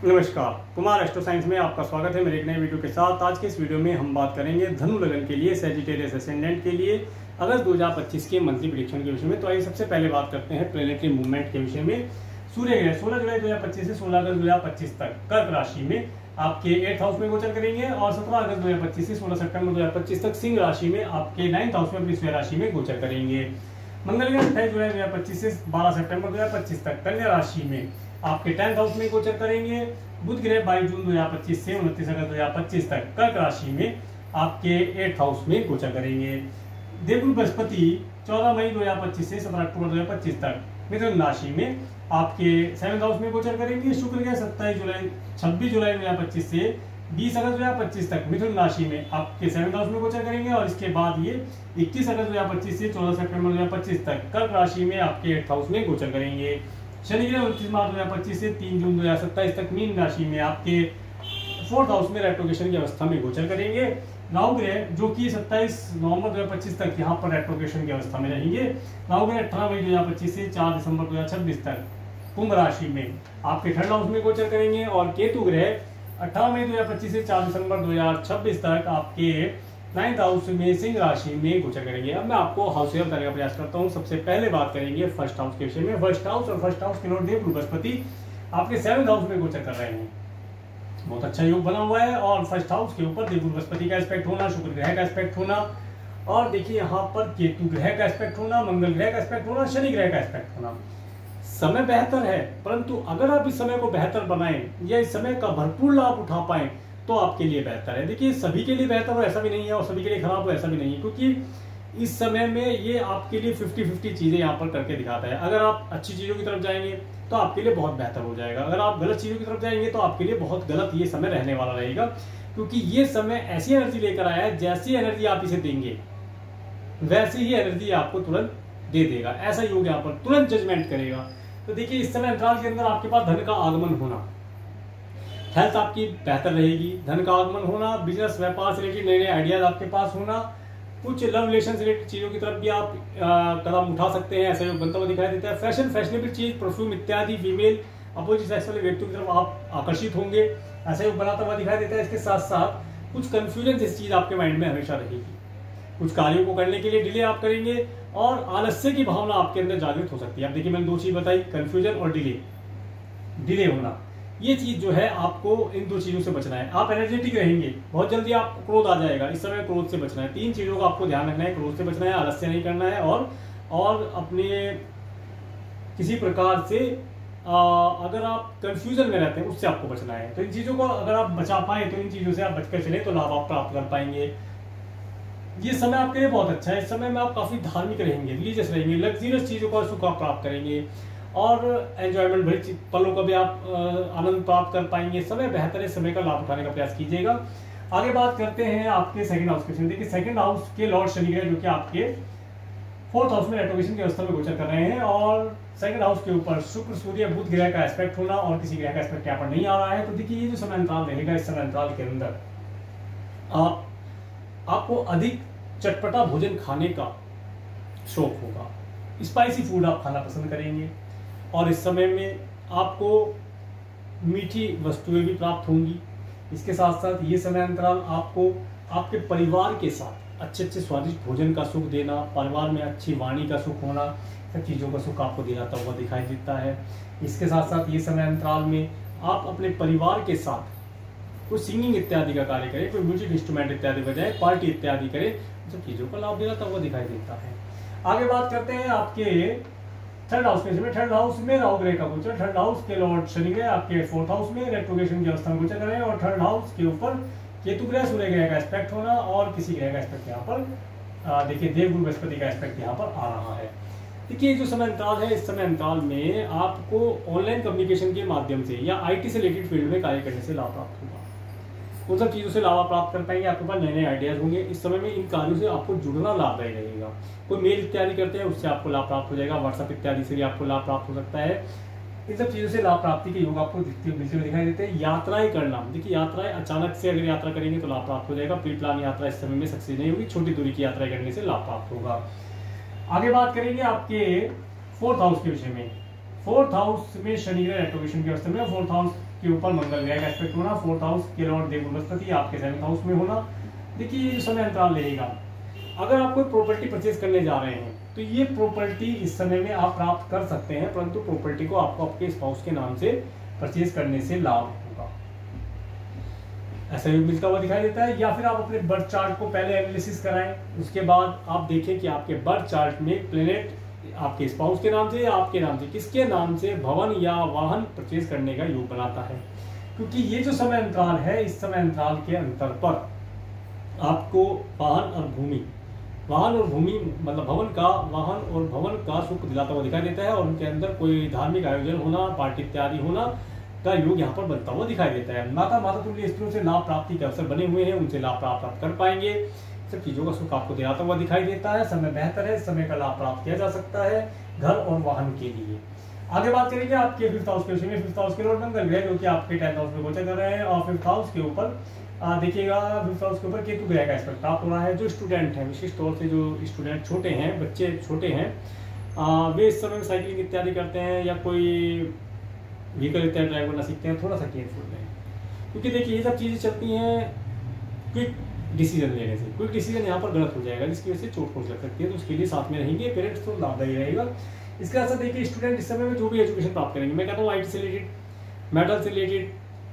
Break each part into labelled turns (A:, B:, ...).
A: नमस्कार, Kumar astro science में आपका स्वागत है मेरे एक नए वीडियो के साथ। आज के इस वीडियो में हम बात करेंगे धनु लगन के लिए सैजिटेरियस असेंडेंट के लिए अगस्त 2025 के मंथली प्रेडिक्शन के विषय में। तो आइए सबसे पहले बात करते हैं प्लेनेटरी मूवमेंट के विषय में। सूर्य ग्रह 16 जुलाई 2025 से 16 अगस्त 2025 तक कर्क राशि में आपके 8th हाउस में गोचर करेंगे और 17 अगस्त 2025 से 16 सितंबर 2025 तक सिंह राशि में आपके 9th हाउस में अपनी स्वयं राशि में गोचर करेंगे। मंगल ग्रह 28 जुलाई 2025 से 12 सितंबर 2025 तक कन्या राशि में आपके 10th हाउस में गोचर करेंगे। बुध ग्रह 22 जून 2025 से 29 अगस्त 2025 तक कर्क राशि में आपके 8th हाउस में गोचर करेंगे। देवगुरु बृहस्पति 14 मई 2025 से 17 अक्टूबर 2025 तक मिथुन राशि में आपके 7th हाउस में गोचर करेंगे। शुक्र ग्रह 26 जुलाई 2025 से 20 अगस्त 2025 तक मिथुन राशि में आपके 7th हाउस में गोचर करेंगे और इसके बाद ये 21 अगस्त 2025 से 14 सितंबर 2025 तक कर्क राशि में आपके 8th हाउस में गोचर करेंगे। शनि ग्रह 29 मार्च 2025 से 3 जून 2027 तक मीन राशि में आपके 4th हाउस में रेट्रोगेशन की अवस्था में गोचर करेंगे। राहु ग्रह जो कि 27 नवंबर 2025 तक यहाँ पर रेट्रोगेशन की अवस्था में रहेंगे। राहु ग्रह 18 मई 2025 से 4 दिसंबर 2026 तक कुंभ राशि में आपके 3rd हाउस में गोचर करेंगे और केतु ग्रह 18 मई 2025 से 4 दिसंबर 2026 तक आपके 9th हाउस में सिंह राशि में गोचर करेंगे। अब मैं आपको हाउस वाइज बताने का प्रयास करता हूँ। सबसे पहले बात करेंगे फर्स्ट हाउस के विषय में। फर्स्ट हाउस के लॉर्ड देवगुरु बृहस्पति आपके 7th हाउस में गोचर कर रहे हैं। बहुत अच्छा योग बना हुआ है और फर्स्ट हाउस के ऊपर देवगुरु बृहस्पति का एस्पेक्ट होना, शुक्र ग्रह का एस्पेक्ट होना और देखिए यहाँ पर केतु ग्रह का एस्पेक्ट होना, मंगल ग्रह का एस्पेक्ट होना, शनि ग्रह का एस्पेक्ट होना। समय बेहतर है, परंतु अगर आप इस समय को बेहतर बनाएं या इस समय का भरपूर लाभ उठा पाएं तो आपके लिए बेहतर है। देखिए सभी के लिए बेहतर हो ऐसा भी नहीं है और सभी के लिए खराब हो ऐसा भी नहीं है, क्योंकि इस समय में ये आपके लिए 50-50 चीजें यहाँ पर करके दिखाता है। अगर आप अच्छी चीजों की तरफ जाएंगे तो आपके लिए बहुत बेहतर हो जाएगा, अगर आप गलत चीजों की तरफ जाएंगे तो आपके लिए बहुत गलत ये समय रहने वाला रहेगा, क्योंकि ये समय ऐसी एनर्जी लेकर आया है जैसी एनर्जी आप इसे देंगे वैसी ही एनर्जी आपको तुरंत दे देगा। ऐसा योग यहाँ पर तुरंत जजमेंट करेगा। तो देखिए इस समय अंतराल के अंदर आपके पास धन का आगमन होना, हेल्थ आपकी बेहतर रहेगी, धन का आगमन होना, बिजनेस व्यापार से रिलेटेड नए नए आइडियाज आपके पास होना, कुछ लव रिलेशन से रिलेटेड चीजों की तरफ भी आप कदम उठा सकते हैं, ऐसा योग बनता हुआ दिखाई देता है। फैशनेबल चीज, परफ्यूम इत्यादि, फीमेल अपोजिट सेक्स वाले व्यक्तियों की तरफ आप आकर्षित होंगे, ऐसा योग बनाता हुआ दिखाई देता है। इसके साथ साथ कुछ कंफ्यूजन इस चीज आपके माइंड में हमेशा रहेगी, कुछ कार्यों को करने के लिए डिले आप करेंगे और आलस्य की भावना आपके अंदर जागृत हो सकती है। अब देखिए मैंने दो चीज बताई, कंफ्यूजन और डिले होना। ये चीज जो है आपको इन दो चीजों से बचना है। आप एनर्जेटिक रहेंगे, बहुत जल्दी आप क्रोध आ जाएगा, इस समय क्रोध से बचना है। 3 चीजों का आपको ध्यान रखना है, क्रोध से बचना है, आलस्य नहीं करना है और अपने किसी प्रकार से अगर आप कंफ्यूजन में रहते हैं उससे आपको बचना है। तो इन चीजों को अगर आप बचा पाए तो इन चीजों से आप बचकर चले तो लाभ आप प्राप्त कर पाएंगे। ये समय आपके लिए बहुत अच्छा है। इस समय में आप काफी धार्मिक रहेंगे, रिलीजियस रहेंगे, लग्जरियस चीजों का सुख आप प्राप्त करेंगे और एंजॉयमेंट भरी पलों का भी आप आनंद प्राप्त कर पाएंगे। समय बेहतर है, समय का लाभ उठाने का प्रयास कीजिएगा। आगे बात करते हैं आपके 2nd हाउस के। देखिए 2nd हाउस के लॉर्ड शनि ग्रह जो कि आपके 4th हाउस में रेट्रोगेशन की अवस्था में गोचर कर रहे हैं और 2nd हाउस के ऊपर शुक्र, सूर्य, बुध ग्रह का एस्पेक्ट होना और किसी ग्रह का एस्पेक्ट यहाँ पर नहीं आ रहा है। तो देखिए ये जो समय अंतराल रहेगा, इस समय अंतराल के अंदर आपको अधिक चटपटा भोजन खाने का शौक होगा, स्पाइसी फूड आप खाना पसंद करेंगे और इस समय में आपको मीठी वस्तुएं भी प्राप्त होंगी। इसके साथ साथ ये समय अंतराल आपको आपके परिवार के साथ अच्छे स्वादिष्ट भोजन का सुख देना, परिवार में अच्छी वाणी का सुख होना, सब चीज़ों का सुख आपको दिलाता हुआ दिखाई देता है। इसके साथ साथ ये समय अंतराल में आप अपने परिवार के साथ कोई सिंगिंग इत्यादि का कार्य करें, कोई म्यूजिक इंस्ट्रूमेंट इत्यादि बजाएं, पार्टी इत्यादि करें, सब चीज़ों का लाभ दिलाता हुआ दिखाई देता है। आगे बात करते हैं आपके 3rd हाउस में। 3rd हाउस में राहु ग्रह का गोचर, 3rd हाउस के लॉर्ड शनि ग्रह आपके 4th हाउस में रेट्रोगेशन की अवस्था में गोचर कर रहे हैं और 3rd हाउस के ऊपर केतु ग्रह, सूर्य ग्रह का एस्पेक्ट होना और किसी ग्रह का एस्पेक्ट यहाँ पर देखिए देवगुरु बृहस्पति का एस्पेक्ट यहाँ पर आ रहा है। देखिए जो समय अंतराल है, इस समय अंतराल में आपको ऑनलाइन कम्युनिकेशन के माध्यम से या IT से रिलेटेड फील्ड में कार्य करने से लाभ प्राप्त होगा। उन सब चीज़ों से लाभ आप प्राप्त कर पाएंगे, आपके पास नए नए आइडियाज होंगे। इस समय में इन कार्यों से आपको जुड़ना लाभदायी रहेगा। कोई मेल इत्यादि करते हैं उससे आपको लाभ प्राप्त हो जाएगा, व्हाट्सएप इत्यादि से भी आपको लाभ प्राप्त हो सकता है। इन सब चीज़ों से लाभ प्राप्ति के योग आपको मिलते हुए दिखाई देते हैं। यात्राएं करना, देखिए यात्राएं अचानक से अगर यात्रा करेंगे तो लाभ प्राप्त हो जाएगा। प्री प्लान यात्रा इस समय में सक्सेस नहीं होगी, छोटी दूरी की यात्राएं करने से लाभ प्राप्त होगा। आगे बात करेंगे आपके 4th हाउस के विषय में। 4th हाउस में शनि ग्रह रेट्रोगेशन की अवस्था में, 4th हाउस के ऊपर मंगल ग्रह का एस्पेक्ट होना, 4th हाउस के लॉर्ड देव बृहस्पति आपके 7th हाउस में होना। देखिए ये जो समय अंतराल रहेगा, अगर आप कोई प्रॉपर्टी परचेज करने जा रहे हैं तो ये प्रॉपर्टी इस समय में आप प्राप्त कर सकते हैं, परंतु प्रॉपर्टी को आपको आपके स्पाउस के नाम से परचेज करने से लाभ होगा, ऐसा भी मिलता हुआ दिखाई देता है। या फिर आप अपने बर्थ चार्ट को पहले एनालिसिस कराएं, उसके बाद आप देखें कि आपके बर्थ चार्ट में प्लेनेट आपके स्पाउस के नाम से या आपके नाम से किसके नाम से भवन या वाहन परचेज करने का योग बनाता है। क्योंकि ये जो समय अंतराल है, इस समय अंतराल के अंतर पर आपको वाहन और भूमि मतलब वाहन और भवन का सुख दिलाता हुआ दिखाई देता है, और उनके अंदर कोई धार्मिक आयोजन होना, पार्टी इत्यादि होना का योग यहाँ पर बनता हुआ दिखाई देता है। माता तुल्य स्त्रियों से लाभ प्राप्ति के अवसर बने हुए हैं, उनसे लाभ प्राप्त कर पाएंगे, सब चीजों का सुख आपको दिलाता हुआ दिखाई देता है। समय बेहतर है, समय का लाभ प्राप्त किया जा सकता है घर और वाहन के लिए। आगे बात करेंगे आपके 5th हाउस के विषय में। 5th हाउस के लॉर्ड मंगल ग्रह जो कि आपके 10th हाउस में गोचर कर रहे हैं, और 5th हाउस के ऊपर देखिएगा 5th हाउस के ऊपर केतु ग्रह का एस्पेक्ट प्राप्त हो रहा है। जो स्टूडेंट हैं, विशेष तौर से जो स्टूडेंट छोटे हैं, बच्चे छोटे हैं, वे इस समय साइकिलिंग इत्यादि करते हैं या कोई व्हीकल इत्यादि ड्राइव करना सीखते हैं, थोड़ा सा केयरफुल रहें, क्योंकि देखिए ये सब चीज़ें चलती हैं क्विक डिसीजन लेने से। क्विक डिसीजन यहाँ पर गलत हो जाएगा, जिसकी वजह से चोट पहुंच लग सकती है, तो उसके लिए साथ में रहेंगे पेरेंट्स तो लाभदायी रहेगा। इसका असर देखिए स्टूडेंट इस समय में जो भी एजुकेशन प्राप्त करेंगे, मैं कहता हूँ IT से रिलेटेड, मेटल से रिलेटेड,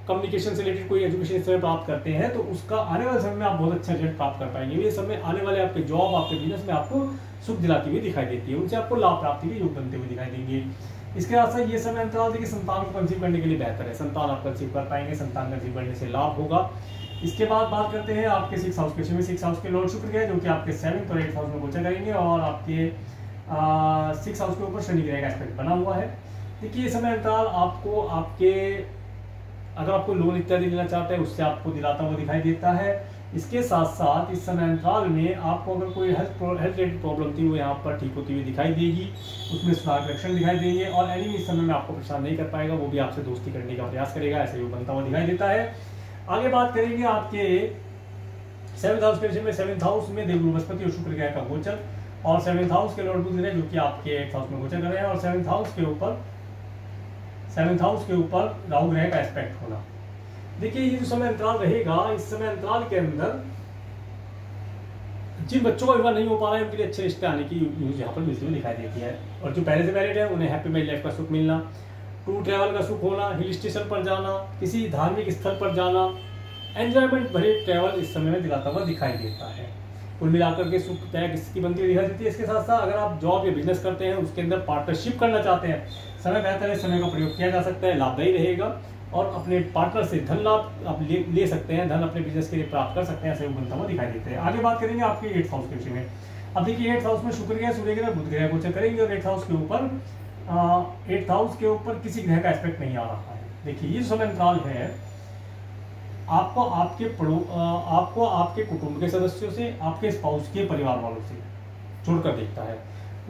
A: कम्युनिकेशन से रिलेटेड कोई एजुकेशन इस समय प्राप्त करते हैं, तो उसका आने वाले समय में आप बहुत अच्छा रिजल्ट प्राप्त कर पाएंगे। ये समय आने वाले आपके जॉब, आपके बिजनेस में आपको सुख दिलाती हुई दिखाई देती है, उनसे आपको लाभ प्राप्ति के योग बनते हुए दिखाई देंगे। इसके साथ ये समय अंतराल देखिए संतान को कंसीव करने के लिए बेहतर है, संतान आप कंसीव कर पाएंगे, संतान कंसीव करने से लाभ होगा। इसके बाद बात करते हैं आपके 6th हाउस के विषय में। 6th हाउस के लॉर्ड शुक्र ग्रह जो कि आपके 7th और 8th हाउस में गोचर करेंगे, और आपके 6th हाउस के ऊपर शनि ग्रह का एस्पेक्ट बना हुआ है। देखिए ये समय अंतराल आपको आपके अगर आपको लोन इत्यादि लेना चाहते हैं उससे आपको दिलाता हुआ दिखाई देता है। इसके साथ साथ इस समय अंतराल में आपको अगर कोई हेल्थ रिलेटेड प्रॉब्लम थी वो यहाँ पर ठीक होती हुई दिखाई देगी, उसमें सुधार के लक्षण दिखाई देंगे, और एनिमी इस समय में आपको परेशान नहीं कर पाएगा, वो भी आपसे दोस्ती करने का प्रयास करेगा, ऐसा योग बनता हुआ दिखाई देता है। आगे बात करेंगे आपके 7th हाउस के विषय में। 7th हाउस में देव बृहस्पति और शुक्र ग्रह का गोचर, और 7th हाउस के लॉर्ड बुध ग्रह जो कि आपके 8th हाउस में गोचर कर रहे हैं, और 7th हाउस के ऊपर राहु ग्रह का एस्पेक्ट होना। देखिए ये जो समय अंतराल रहेगा, इस समय अंतराल के अंदर जिन बच्चों का विवाह नहीं हो पा रहा है उनके लिए अच्छे रिश्ते आने की न्यूज यहाँ पर मिलती हुई दिखाई देती है, और जो पहले से मैरिड है उन्हें हैप्पी मैरिड लाइफ का सुख मिलना, टूर ट्रैवल का सुख होना, हिल स्टेशन पर जाना, किसी धार्मिक स्थल पर जाना, एंजॉयमेंट भरे ट्रैवल इस समय में दिलाता हुआ दिखाई देता है। कुल मिलाकर के सुख तय किसकी बनती हुई दिखाई देती है। इसके साथ साथ अगर आप जॉब या बिजनेस करते हैं उसके अंदर पार्टनरशिप करना चाहते हैं, समय बेहतर है, समय का प्रयोग किया जा सकता है, लाभदायी रहेगा, और अपने पार्टनर से धन लाभ आप ले सकते हैं, धन अपने बिजनेस के लिए प्राप्त कर सकते हैं, ऐसे बनता हुआ दिखाई देते हैं। आगे बात करेंगे आपके 8th हाउस के विषय में। अब देखिए 8th हाउस में शुक्र ग्रह, सूर्य ग्रह, बुध ग्रह गोचर करेंगे, और 8th हाउस के ऊपर किसी ग्रह का एस्पेक्ट नहीं आ रहा है। देखिए ये समय अंतराल है, आपको आपके कुटुंब के सदस्यों से, आपके स्पाउस के परिवार वालों से जोड़कर देखता है।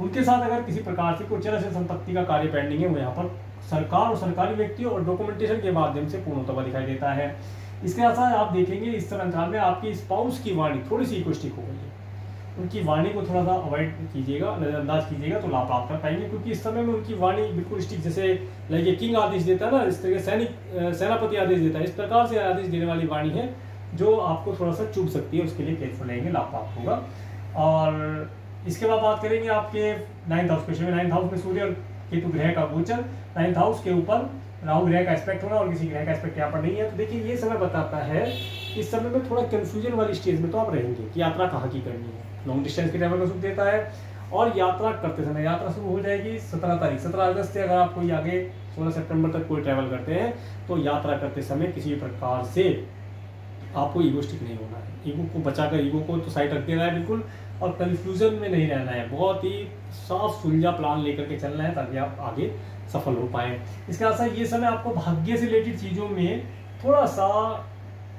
A: उनके साथ अगर किसी प्रकार से कुछ चल संपत्ति का कार्य पेंडिंग है, वो यहाँ पर सरकार और सरकारी व्यक्तियों और डॉक्यूमेंटेशन के माध्यम से पूर्ण होता हुआ दिखाई देता है। इसके साथ आप देखेंगे इस समय अंतराल में आपकी स्पाउस की वाणी थोड़ी सी इकोस्टिक हो गई है, उनकी वाणी को थोड़ा सा अवॉइड कीजिएगा, नजरअंदाज कीजिएगा, तो लाभ प्राप्त कर पाएंगे, क्योंकि इस समय में उनकी वाणी बिल्कुल स्टिक, जैसे लाइक किंग आदेश देता है ना, इस तरह सेनापति आदेश देता है, इस प्रकार से आदेश देने वाली वाणी है जो आपको थोड़ा सा चुभ सकती है, उसके लिए केयरफुल रहेंगे, लाभ प्राप्त होगा। और इसके बाद बात करेंगे आपके 9th हाउस के विषय में। 9th हाउस में सूर्य और केतु ग्रह का गोचर, 9th हाउस के ऊपर राहु ग्रह का एस्पेक्ट होना, और किसी ग्रह का एस्पेक्ट यहाँ पर नहीं है। तो देखिए ये समय बताता है इस समय में थोड़ा कंफ्यूजन वाली स्टेज में तो आप रहेंगे कि यात्रा कहाँ की करनी है। लॉन्ग डिस्टेंस की ट्रैवल का सुख देता है, और यात्रा करते समय यात्रा शुरू हो जाएगी 17 अगस्त से। अगर आप कोई आगे 16 सितंबर तक कोई ट्रैवल करते हैं तो यात्रा करते समय किसी प्रकार से आपको ईगोस्टिक नहीं होना है, ईगो को बचाकर, ईगो को तो साइड रख देना है बिल्कुल, और कंफ्यूजन में नहीं रहना है, बहुत ही साफ सुलझा प्लान लेकर के चलना है ताकि आप आगे सफल हो पाए। इसके साथ ये समय आपको भाग्य से रिलेटेड चीजों में थोड़ा सा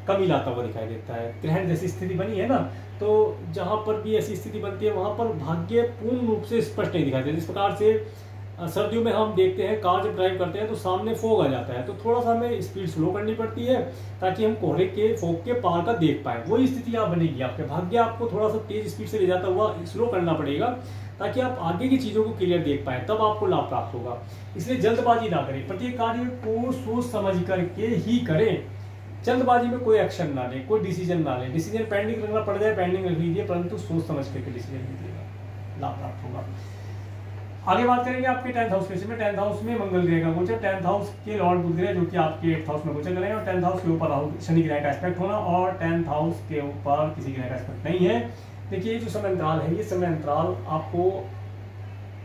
A: कमी लाता हुआ दिखाई देता है। ग्रहण जैसी स्थिति बनी है ना, तो जहां पर भी ऐसी स्थिति बनती है वहां पर भाग्य पूर्ण रूप से स्पष्ट नहीं दिखाई देता। इस प्रकार से सर्दियों में हम देखते हैं कार जब ड्राइव करते हैं तो सामने फॉग आ जाता है, तो थोड़ा सा हमें स्पीड स्लो करनी पड़ती है ताकि हम कोहरे के फॉग के पार का देख पाए। वही स्थिति आप बनेगी आपके भाग्य, आपको थोड़ा सा तेज स्पीड से ले जाता हुआ स्लो करना पड़ेगा ताकि आप आगे की चीज़ों को क्लियर देख पाए, तब आपको लाभ प्राप्त होगा। इसलिए जल्दबाजी ना करें, प्रत्येक कार्य को सोच समझ करके ही करें। जल्दबाजी में कोई एक्शन ना लें, कोई डिसीजन ना लें। डिसीजन पेंडिंग रखना पड़ जाए पेंडिंग रख लीजिए, परंतु सोच समझ करके डिसीजन लीजिएगा, लाभ प्राप्त होगा। आगे बात करेंगे आपके 10th हाउस के विषय में। 10th हाउस में मंगल ग्रह का गोचर, 10th हाउस के लॉर्ड बुध ग्रह जो कि आपके 8th हाउस में गोचर करेंगे, और 10th हाउस के ऊपर राहु शनि ग्रह का एस्पेक्ट होना, और 10th हाउस के ऊपर किसी ग्रह का एस्पेक्ट नहीं है। देखिए ये जो समय अंतराल है, ये समय अंतराल आपको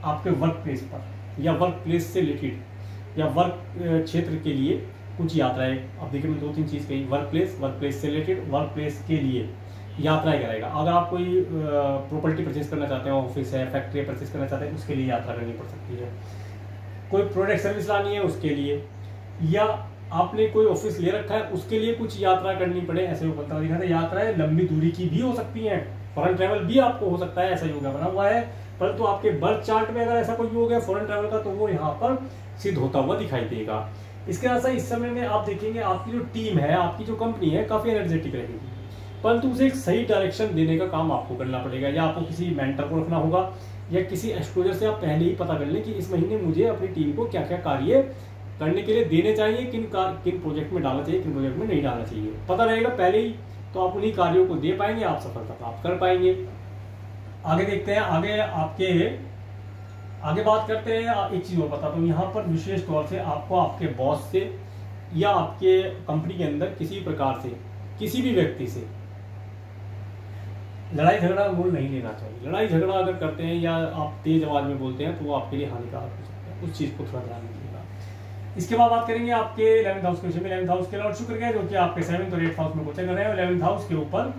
A: आपके वर्क प्लेस पर या वर्क प्लेस से रिलेटेड या वर्क क्षेत्र के लिए कुछ यात्राएं, अब देखिए मैं 2-3 चीज़ कही, वर्क प्लेस से रिलेटेड, वर्क प्लेस के लिए यात्राएं कराएगा। अगर आप कोई प्रॉपर्टी परचेज करना चाहते हैं, ऑफिस है, फैक्ट्री परचेज करना चाहते हैं, उसके लिए यात्रा करनी पड़ सकती है। कोई प्रोडक्ट सर्विस लानी है उसके लिए, या आपने कोई ऑफिस ले रखा है उसके लिए कुछ यात्रा करनी पड़े, ऐसे योग बनता हुआ दिखा था। यात्राएं लंबी दूरी की भी हो सकती हैं, फॉरेन ट्रैवल भी आपको हो सकता है, ऐसा योग बना हुआ है। परंतु आपके बर्थ चार्ट में अगर ऐसा कोई योग है फॉरेन ट्रैवल का, तो वो यहाँ पर सिद्ध होता हुआ दिखाई देगा। इसके साथ इस समय में आप देखेंगे आपकी जो टीम है, आपकी जो कंपनी है, काफी एनर्जेटिक रहेगी, परंतु उसे एक सही डायरेक्शन देने का काम आपको करना पड़ेगा, या आपको किसी मेंटर को रखना होगा, या किसी एस्ट्रोलॉजर से आप पहले ही पता कर लें कि इस महीने मुझे अपनी टीम को क्या क्या कार्य करने के लिए देने चाहिए, किन प्रोजेक्ट में डालना चाहिए, किन प्रोजेक्ट में नहीं डालना चाहिए, पता रहेगा पहले ही, तो आप उन्हीं कार्यों को दे पाएंगे, आप सफलता प्राप्त कर पाएंगे। आगे देखते हैं, आगे बात करते हैं। एक चीज और बताता हूँ, यहाँ पर विशेष तौर से आपको आपके बॉस से या आपके कंपनी के अंदर किसी प्रकार से किसी भी व्यक्ति से लड़ाई झगड़ा मूल नहीं लेना चाहिए। लड़ाई झगड़ा अगर करते हैं या आप तेज आवाज में बोलते हैं तो वो आपके लिए हानिकारक हो सकता है, उस चीज को थोड़ा ध्यान रखिएगा। इसके बाद बात करेंगे आपके 11th हाउस के विषय में। 11th हाउस के लॉर्ड शुक्र है जो कि आपके 7th और 8th हाउस में गोचर कर रहे हैं, और 11th हाउस के ऊपर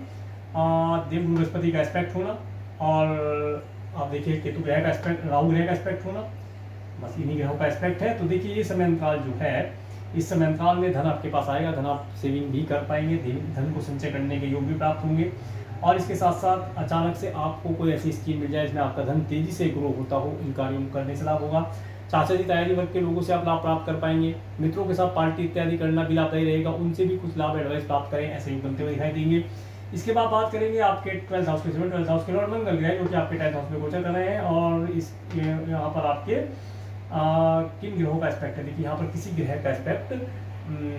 A: देव बृहस्पति का एस्पेक्ट होना, और आप देखिए केतु ग्रह का एस्पेक्ट, राहु ग्रह का एस्पेक्ट होना, बस इन्हीं ग्रहों का एस्पेक्ट है। तो देखिए ये समय अंतराल जो है, इस समय अंतराल में धन आपके पास आएगा, धन आप सेविंग भी कर पाएंगे, धन को संचय करने के योग भी प्राप्त होंगे, और इसके साथ साथ अचानक से आपको कोई ऐसी स्कीम मिल जाए जिसमें आपका धन तेजी से ग्रो होता हो, इन कार्यों को करने से लाभ होगा। चाचा जी तैयारी वर्ग के लोगों से आप लाभ प्राप्त कर पाएंगे। मित्रों के साथ पार्टी इत्यादि करना भी लाभदायी रहेगा, उनसे भी कुछ लाभ एडवाइस प्राप्त करें, ऐसे योग बनते हुए दिखाई देंगे। इसके बाद बात करेंगे आपके 12th हाउस के विषय में। 12th हाउस के लॉर्ड मंगल ग्रह जो कि आपके 10th हाउस में गोचर कर रहे हैं, और इस यहाँ पर आपके किन ग्रहों का एस्पेक्ट है, देखिए यहाँ पर किसी ग्रह का एस्पेक्ट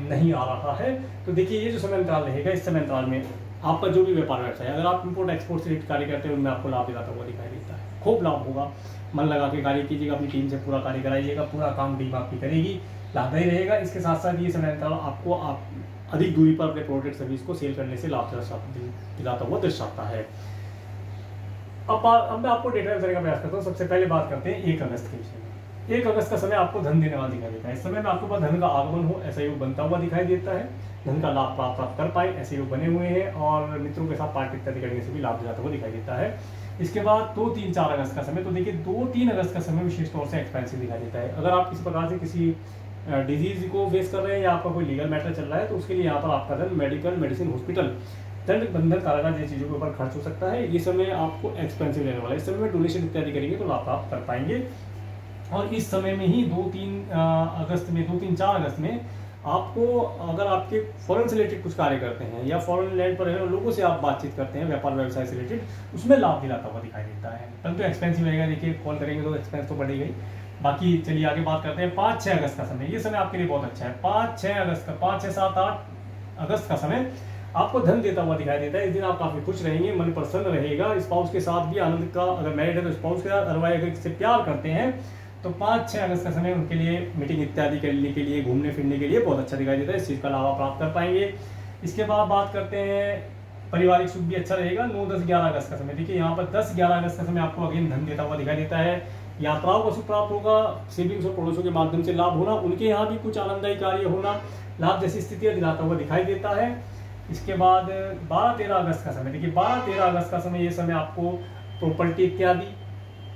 A: नहीं आ रहा है। तो देखिए ये जो समय अंतराल रहेगा, इस समय अंतराल में आपका जो भी व्यापार व्यवसाय है, अगर आप इंपोर्ट एक्सपोर्ट से कार्य करते हैं, उनमें आपको लाभ दिलाता हुआ दिखाई देता है। खूब लाभ होगा, मन लगा के कार्य कीजिएगा, अपनी टीम से पूरा कार्य कराइएगा, पूरा काम टीम आपकी करेगी, लाभदायी रहेगा। इसके साथ साथ ये समय अंतराल आपको अधिक दूरी पर अपने प्रोडक्ट सर्विस को सेल करने से लाभ दिलाता हुआ दर्शाता है। अब मैं आपको डेटा करने का प्रयास करता हूँ। सबसे पहले बात करते हैं 1 अगस्त के विषय में। 1 अगस्त का समय आपको धन देने वाला दिखाई देता है। इस समय में आपके पास धन का आगमन हो, ऐसा योग बनता हुआ दिखाई देता है, धन का लाभ प्राप्त कर पाए, ऐसे योग बने हुए हैं, और मित्रों के साथ पार्टी इत्यादि करने से भी लाभ दिलाता हुआ दिखाई देता है। इसके बाद 2, 3, 4 अगस्त का समय, तो देखिए 2, 3 अगस्त का समय विशेष तौर से एक्सपेंसिव दिखाई देता है। अगर आप किसी प्रकार से किसी डिजीज को फेस कर रहे हैं या आपका कोई लीगल मैटर चल रहा है, तो उसके लिए यहाँ पर आपका धन मेडिकल, मेडिसिन, हॉस्पिटल, दंड, बंधन, कारागार जैसी चीज़ों के ऊपर खर्च हो सकता है। ये समय आपको एक्सपेंसिव रहने वाला है। इस समय में डोनेशन इत्यादि करेंगे तो लाभ प्राप्त कर पाएंगे। और इस समय में ही 2, 3 अगस्त में, 2, 3, 4 अगस्त में आपको, अगर आपके फॉरेन से रिलेटेड कुछ कार्य करते हैं या फॉरेन लैंड पर लोगों से आप बातचीत करते हैं, व्यापार व्यवसाय से रिलेटेड, उसमें लाभ दिलाता हुआ दिखाई देता है। परंतु एक्सपेंसिव रहेगा, देखिए कॉल करेंगे तो एक्सपेंस तो बढ़ेगा ही। बाकी चलिए आगे बात करते हैं 5, 6 अगस्त का समय। ये समय आपके लिए बहुत अच्छा है। 5, 6 अगस्त का, 5, 6, 7, 8 अगस्त का समय आपको धन देता हुआ दिखाई देता है। इस दिन आप काफी खुश रहेंगे, मन प्रसन्न रहेगा, स्पाउस के साथ भी आनंद का, अगर मैरिड है तो स्पाउस के साथ, अदरवाइज अगर किसी प्यार करते हैं तो 5, 6 अगस्त का समय उनके लिए मीटिंग इत्यादि करने के लिए, घूमने फिरने के लिए बहुत अच्छा दिखाई देता है। इस चीज का लाभ प्राप्त कर पाएंगे। इसके बाद बात करते हैं पारिवारिक सुख भी अच्छा रहेगा। 9, 10, 11 अगस्त का समय, देखिए यहाँ पर 10, 11 अगस्त का समय आपको अगेन धन देता हुआ दिखाई देता है। यात्राओं का सुख प्राप्त होगा, सेविंग्स और पड़ोसों के माध्यम से लाभ होना, उनके यहाँ भी कुछ आनंददायी कार्य होना, लाभ जैसी स्थितियां दिलाता हुआ दिखाई देता है। इसके बाद 12, 13 अगस्त का समय, देखिए 12, 13 अगस्त का समय, ये समय आपको प्रॉपर्टी इत्यादि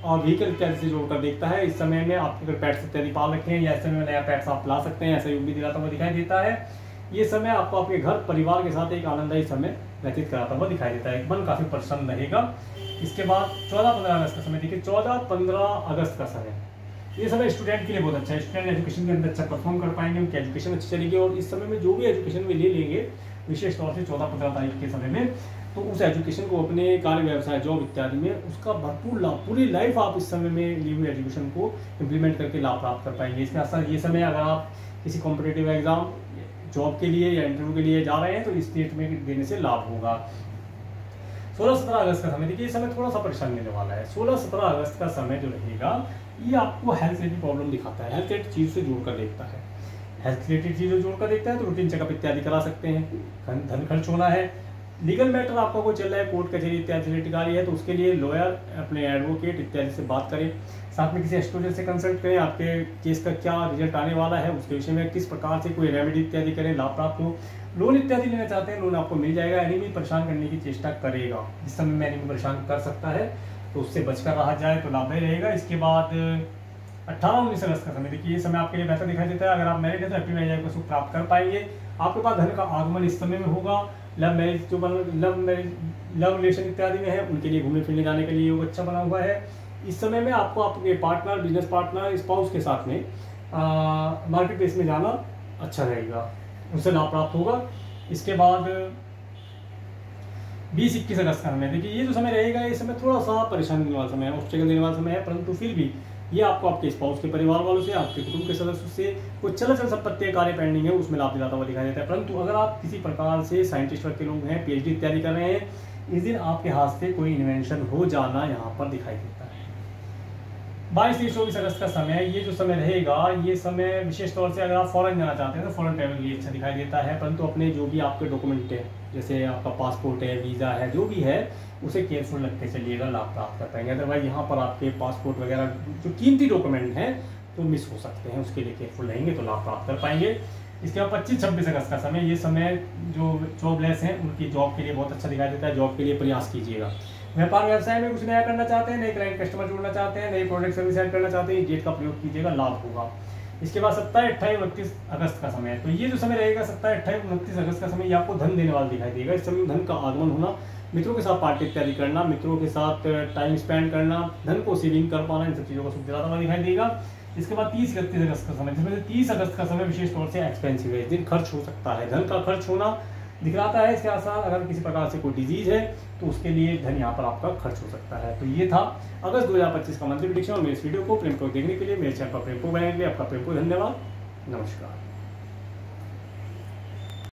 A: और व्हीकल इत्यादि से जोड़कर देखता है। इस समय में आपके अगर पेट्स इत्यादि पाल रखे हैं या इस समय में नया पेट्स आप ला सकते हैं, ऐसा योग भी दिलाता हुआ दिखाई देता है। ये समय आपको आपके घर परिवार के साथ एक आनंददायी समय व्यतीत कराता हुआ दिखाई देता है। मन काफी प्रसन्न रहेगा। इसके बाद 14, 15 अगस्त का समय, देखिए 14, 15 अगस्त का समय, ये समय स्टूडेंट के लिए बहुत अच्छा है। स्टूडेंट एजुकेशन के अंदर अच्छा परफॉर्म कर पाएंगे, उनकी एजुकेशन अच्छी चलेगी और इस समय में जो भी एजुकेशन में ले लेंगे विशेष तौर से 14-15 तारीख के समय में, तो उस एजुकेशन को अपने कार्य व्यवसाय जॉब इत्यादि में उसका भरपूर लाभ, पूरी लाइफ आप इस समय में ली हुई एजुकेशन को इम्प्लीमेंट करके लाभ प्राप्त कर पाएंगे। इसके साथ ये समय अगर आप किसी कॉम्पिटेटिव एग्जाम जॉब के लिए या इंटरव्यू के लिए जा रहे हैं तो इस डेट में देने से लाभ होगा। 16-17 अगस्त का समय, देखिए ये समय थोड़ा सा परेशान देने वाला है। 16-17 अगस्त का समय जो रहेगा ये आपको हेल्थ रिलेटेड प्रॉब्लम दिखाता है, हेल्थ रिलेटेड चीज से जोड़कर देखता है। हेल्थ रिलेटेड चीज़ों जोड़कर देखता है तो रूटीन चेकअप इत्यादि करा सकते हैं। धन खर्च होना है, लीगल मैटर आपका कोई चल रहा है, कोर्ट कचहरी इत्यादि से रिलेटेड कार्य है तो उसके लिए लॉयर, अपने एडवोकेट इत्यादि से बात करें। साथ में किसी एस्ट्रोलॉजर से कंसल्ट करें, आपके केस का क्या रिजल्ट आने वाला है उसके विषय में किस प्रकार से कोई रेमेडी इत्यादि करें, लाभ प्राप्त हो। लोन इत्यादि लेना चाहते हैं, लोन आपको मिल जाएगा। एनिमी परेशान करने की चेष्टा करेगा, जिस समय में एनिमी परेशान कर सकता है तो उससे बचकर रहा जाए तो लाभदायी रहेगा। इसके बाद 18-19 अगस्त का समय, देखिए ये समय आपके लिए बेहतर दिखाई देता है। अगर आप मैरिड है तो हैप्पी मैरिज को सुख प्राप्त कर पाएंगे। आपके पास धन का आगमन इस समय में होगा। लव मैरिज जो लव रिलेशन इत्यादि में है उनके लिए घूमने फिरने जाने के लिए योग अच्छा बना हुआ है। इस समय में आपको आपके पार्टनर, बिजनेस पार्टनर, स्पाउस के साथ में मार्केट प्लेस में जाना अच्छा रहेगा, उससे लाभ प्राप्त होगा। इसके बाद 20-21 अगस्त का समय, देखिए ये जो समय रहेगा ये समय थोड़ा सा परेशान देने वाला समय है, ऑब्स्टेकल देने वाला समय है, परंतु फिर भी ये आपको आपके स्पाउस के परिवार वालों से, आपके कुटुंब के सदस्यों से कुछ चल संपत्ति कार्य पेंडिंग है उसमें लाभ दिलाता हुआ दिखाई देता है। परंतु अगर आप किसी प्रकार से साइंटिस्ट वर्ग के लोग हैं, पीएचडी इत्यादि कर रहे हैं, इस दिन आपके हाथ से कोई इन्वेंशन हो जाना यहाँ पर दिखाई देता है। 22-24 अगस्त का समय, ये जो समय रहेगा ये समय विशेष तौर से अगर आप फॉरेन जाना चाहते हैं तो फॉरेन ट्रैवल के लिए अच्छा दिखाई देता है। परंतु अपने जो भी आपके डॉक्यूमेंट है, जैसे आपका पासपोर्ट है, वीज़ा है, जो भी है उसे केयरफुल रख के चलिएगा, लाभ प्राप्त कर पाएंगे। अदरवाइज यहाँ पर आपके पासपोर्ट वगैरह जो कीमती डॉक्यूमेंट हैं तो मिस हो सकते हैं, उसके लिए केयरफुल रहेंगे तो लाभ प्राप्त कर पाएंगे। इसके बाद 25-26 अगस्त का समय, ये समय जो जॉबलेस हैं उनकी जॉब के लिए बहुत अच्छा दिखाई देता है। जॉब के लिए प्रयास कीजिएगा। व्यापार व्यवसाय में कुछ नया करना चाहते हैं, नए क्लाइंट कस्टमर जोड़ना चाहते हैं, नई प्रोडक्ट सर्विस ऐड करना चाहते हैं, डेट का प्रयोग कीजिएगा, लाभ होगा। इसके बाद 27, 28, 29 अगस्त का समय, तो ये जो समय रहेगा 27, 28, 29 अगस्त का समय ये आपको धन देने वाला दिखाई देगा। इस समय धन का आगमन होना, मित्रों के साथ पार्टी इत्यादि करना, मित्रों के साथ टाइम स्पेंड करना, धन को सेविंग कर पाना, इन सब चीज़ों का सुख दिलाता हुआ दिखाई देगा। इसके बाद 30-31 अगस्त का समय, जिसमें से 30 अगस्त का समय विशेष तौर से एक्सपेंसिव है, इस दिन खर्च हो सकता है, धन का खर्च होना दिखलाता है। इसके साथ अगर किसी प्रकार से कोई डिजीज है तो उसके लिए धन यहाँ पर आपका खर्च हो सकता है। तो ये था अगस्त 2025 का मंथली प्रेडिक्शन और मेरे इस वीडियो को प्रेम को देखने के लिए, मेरे चैनल पर प्रेम को बनाने के लिए आपका प्रेम को धन्यवाद। नमस्कार।